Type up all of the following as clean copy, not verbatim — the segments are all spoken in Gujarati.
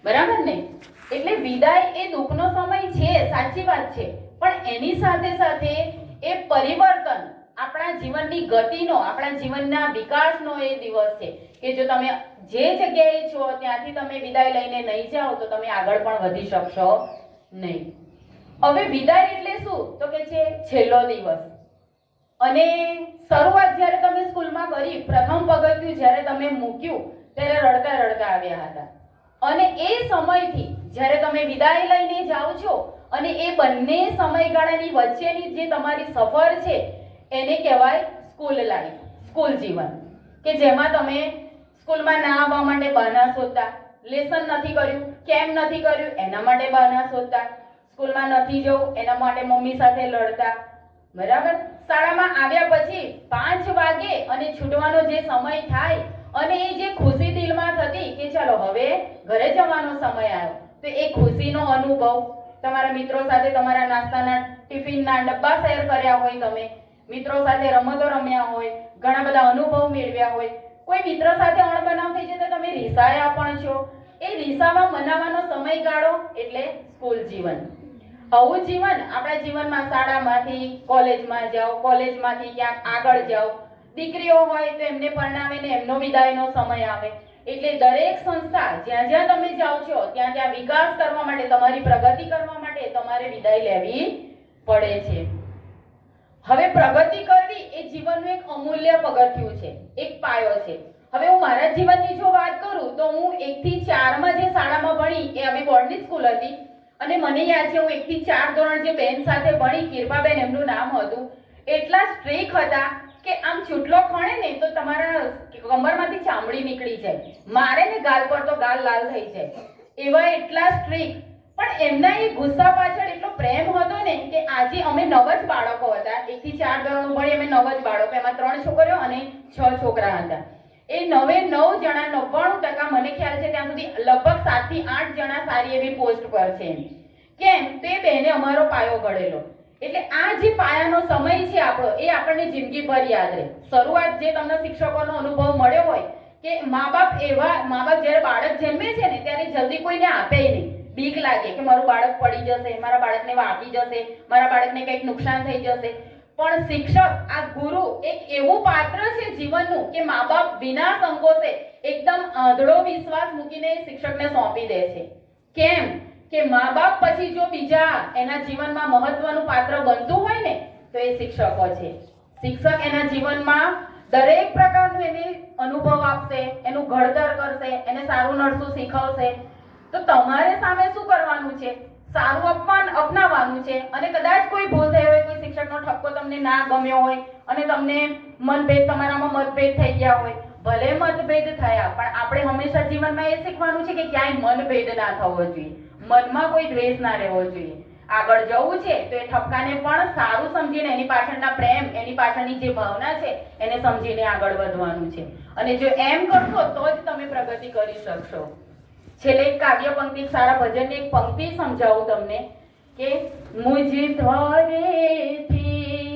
બરાબર ને? એટલે વિદાય એ દુઃખનો સમય છે, સાચી વાત છે, પણ એની સાથે સાથે એ પરિવર્તન, આપણા જીવનની ગતિનો, આપણા જીવનના વિકાસનો એ દિવસ છે કે જો તમે જે જગ્યાએ છો ત્યાંથી તમે વિદાય લઈને નહીં જાઓ તો તમે આગળ પણ વધી શકશો નહીં. હવે વિદાય એટલે શું? તો કે છે છેલ્લો દિવસ. અને શરૂઆત જ્યારે તમે સ્કૂલમાં કરી, પ્રથમ પગથિયું જ્યારે તમે મૂક્યું ત્યારે રડતા રડતા આવ્યા હતા. અને એ સમયથી જ્યારે તમે વિદાય લઈને જાઓ છો અને એ બંને સમયગાળાની વચ્ચેની જે તમારી સફર છે એને કહેવાય સ્કૂલ લાઈફ, સ્કૂલ જીવન, કે જેમાં તમે સ્કૂલમાં ના આવવા માટે બહાના શોધતા, લેસન નથી કર્યું, કેમ નથી કર્યું એના માટે બહાના શોધતા, સ્કૂલમાં નથી જવું એના માટે મમ્મી સાથે લડતા. બરાબર? શાળામાં આવ્યા પછી 5 વાગે અને છૂટવાનો જે સમય થાય અને એ જે ખુશી દિલમાં થતી કે ચાલો હવે ઘરે જવાનો સમય આવ્યો, તો એ ખુશીનો અનુભવ, તમારા મિત્રો સાથે તમારા નાસ્તાના ટિફિનના ડબ્બા શેર કર્યા હોય, તમે મિત્રો સાથે રમતો રમ્યા હોય, ઘણા બધા અનુભવ મેળવ્યા હોય, કોઈ મિત્ર સાથે અણબનાવ થઈ જાય તો તમે રીસાયા પણ છો. એ રીસામાં મનાવવાનો સમયગાળો એટલે સ્કૂલ જીવન. આવું જીવન આપણા જીવનમાં શાળામાંથી કોલેજમાં જાઓ, કોલેજમાંથી ક્યાંક આગળ જાઓ, દીકરીઓ હોય તો એમને પરણાવીને એમનો વિદાયનો સમય આવે. એટલે દરેક સંસ્થા જ્યાં જ્યાં તમે જાઓ છો ત્યાં ત્યાં વિકાસ કરવા માટે, તમારી પ્રગતિ કરવા માટે તમારે વિદાય લેવી પડે છે. હવે પ્રગતિ કરવી એ જીવનનું એક અમૂલ્ય પગથિયું છે, એક પાયો છે. હવે હું મારા જીવનની જો વાત કરું તો હું 1 થી 4 માં જે શાળામાં ભણી એ અમે બોર્ડની સ્કૂલ હતી અને મને યાદ છે હું 1 થી 4 ધોરણ જે બેન સાથે ભણી, કિરપાબેન એમનું નામ હતું, એટલા સ્ટ્રીક હતા કે આમ ચૂંટલો ખણે ને તો તમારા કમરમાંથી ચામડી નીકળી જાય, મારે ને ગાલ પર તો ગાલ લાલ થઈ જાય, એવા એટલા સ્ટ્રીક. પણ એમના એ ગુસ્સા પાછળ એટલો પ્રેમ હતો ને કે આજે અમે 9 જ બાળકો હતા, 1 થી 4 ધોરણ ભણી અમે 9 જ બાળકો, એમાં 3 છોકરીઓ અને 6 છોકરા હતા. એ 9 જણા 99% મને ખ્યાલ છે ત્યાં સુધી લગભગ 7 થી 8 જણા સારી એવી પોસ્ટ પર છે. કેમ? તે બેને અમારો પાયો ઘડેલો. એટલે આ જે પાયાનો સમય છે આપણો, એ આપણને જિંદગીભર યાદ રહે. શરૂઆત જે તમને શિક્ષકોનો અનુભવ મળ્યો હોય કે મા બાપ જ્યારે બાળક જન્મે છે ને ત્યારે જલ્દી કોઈને આપે નહીં, બીક લાગે કે મારું બાળક પડી જશે, મારા બાળકને વાગી જશે, મારા બાળકને કંઈક નુકસાન થઈ જશે. પણ શિક્ષક, આ ગુરુ એક એવું પાત્ર છે જીવનનું કે મા બાપ વિના સંકોચે એકદમ આંધળો વિશ્વાસ મૂકીને શિક્ષકને સોંપી દે છે. કેમ? કે મા બાપ પછી જો બીજા એના જીવનમાં મહત્વનું પાત્ર બનતું હોય ને તો એ શિક્ષકો છે. શિક્ષક એના જીવનમાં દરેક પ્રકારનું એને અનુભવ આપશે, એનું ઘડતર કરશે, એને સારું નરસું શીખવશે. તો તમારે સામે શું કરવાનું છે? સારું અપનાવવાનું છે. અને કદાચ કોઈ ભૂલ થઈ હોય, કોઈ શિક્ષકનો ઠપકો તમને ના ગમ્યો હોય અને તમને તમારામાં મતભેદ થઈ ગયા હોય, ભલે મતભેદ થયા પણ આપણે હંમેશા જીવનમાં એ શીખવાનું છે કે ક્યાંય મનભેદ ના થવો જોઈએ, મનમાં કોઈ દ્વેષ ના રહેવો જોઈએ. આગળ જવું છે તો એ ઠપકાને પણ સારું સમજીને એની પાછળના પ્રેમ, એની પાછળની જે ભાવના છે એને સમજીને આગળ વધવાનું છે. અને જો એમ કરશો તો જ તમે પ્રગતિ કરી શકશો. છેલ્લે એક કાવ્ય પંક્તિ, સારા ભજનની એક પંક્તિ સમજાવું તમને કે મુજ ધરેથી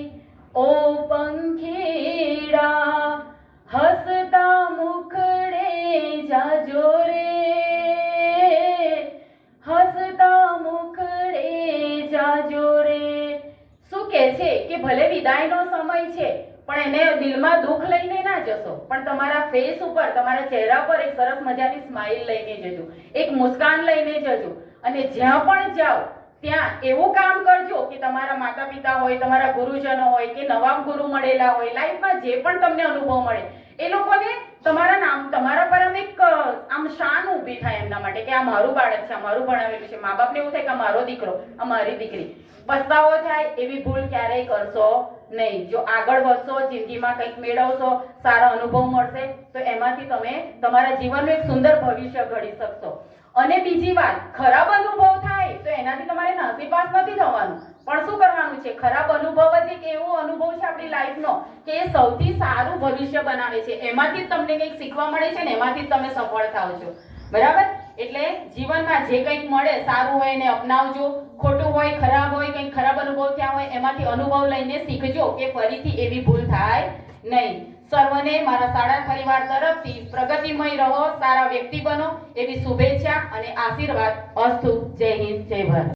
ઓ પંખીડા હસતા મુખડે જાજો રે, હસતા મુખડે જાજો રે. શું કહે છે કે ભલે વિદાયનો સમય છે પણ એને દિલમાં દુઃખ લઈને ના જશો, પણ તમારા ફેસ ઉપર, તમારા ચહેરા પર એક સરસ મજાની સ્માઇલ લઈને જજો, એક મુસ્કાન લઈને જજો. અને જ્યાં પણ જાઓ ત્યાં એવું કામ કરજો કે તમારા માતા પિતા હોય, તમારા ગુરુજનો હોય કે નવા ગુરુ મળેલા હોય, લાઈફમાં જે પણ તમને અનુભવ મળે એ લોકોને તમારા પર આમ શાન ઊભી થાય એમના માટે કે આ મારું બાળક છે, આ મારું ભણાવેલું છે. મા બાપને એવું થાય કે આ મારો દીકરો, આ મારી દીકરી. પસ્તાવો થાય એવી ભૂલ ક્યારેય કરશો નહીં. જો આગળ વધશો, જિંદગીમાં કંઈક મેળવશો, સારા અનુભવ મળશે તો એમાંથી તમે તમારા જીવનનું એક સુંદર ભવિષ્ય ઘડી શકશો. અને બીજી વાત, ખરાબ અનુભવ થાય તો એનાથી તમારે નાસીપાસ નથી થવાનું, પણ શું કરવાનું છે? ખરાબ અનુભવ જ એક એવો અનુભવ છે આપણી લાઈફનો કે એ સૌથી સારું ભવિષ્ય બનાવે છે. એમાંથી જ તમને કંઈક શીખવા મળે છે ને એમાંથી જ તમે સફળ થાવ છો. બરાબર? એટલે જીવનમાં જે કંઈક મળે સારું હોય એને અપનાવજો, ખોટું હોય, ખરાબ હોય, કંઈક ખરાબ અનુભવ થયા હોય એમાંથી અનુભવ લઈને શીખજો કે ફરીથી એવી ભૂલ થાય નહીં. સર્વને મારા શાળા પરિવાર તરફથી પ્રગતિમય રહો, સારા વ્યક્તિ બનો એવી શુભેચ્છા અને આશીર્વાદ. અસ્તુ. જય હિન્દ, જય ભારત.